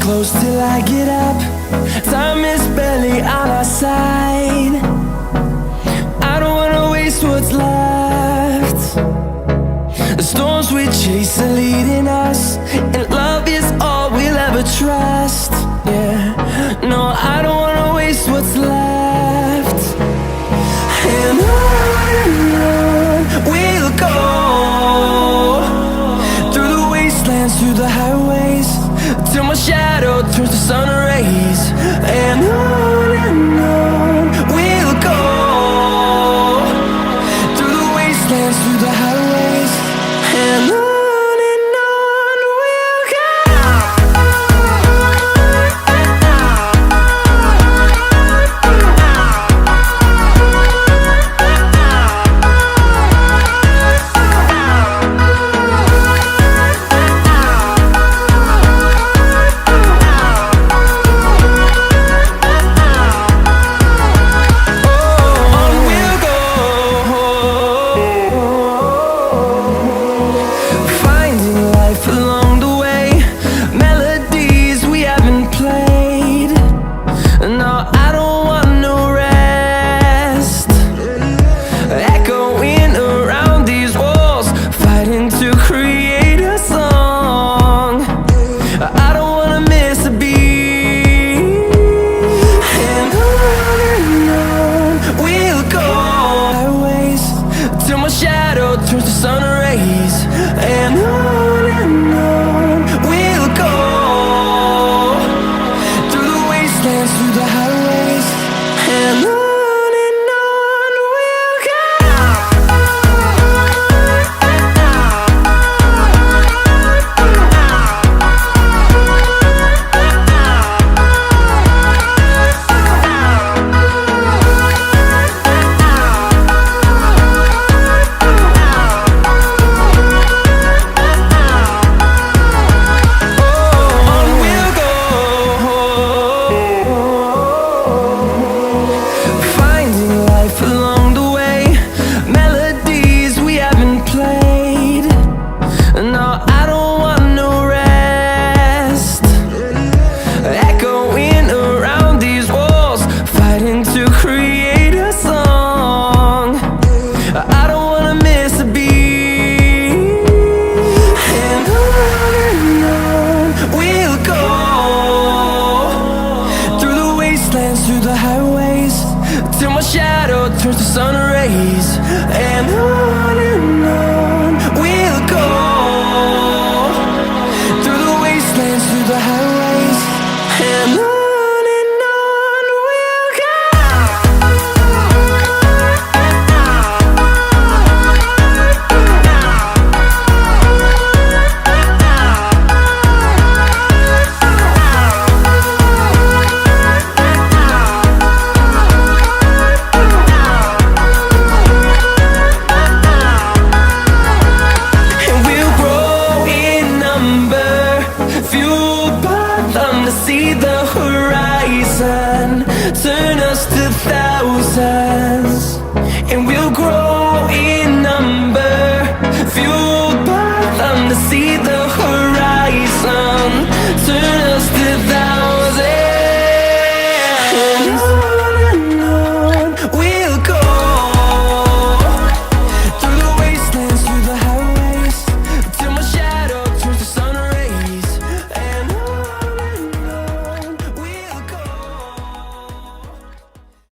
close till I get up. Time is barely on our side. I don't wanna waste what's left. The storms we chase are leading us, and love is all we'll ever trust. Yeah, no, I don't wanna waste what's left. And on we'll go, through the wastelands, through the highways, till my shadow turns to sun rays. And on we'll go, through the wastelands, through the highways, and on we'll go. Turns to sun rays, and on we'll go, through the wastelands, through the highways, and on we'll go. Through the highways, till my shadow turns to sun rays, and on we'll go, through the wastelands, through the highways, and on we'll go. See the horizon turn us to thousands, and we'll grow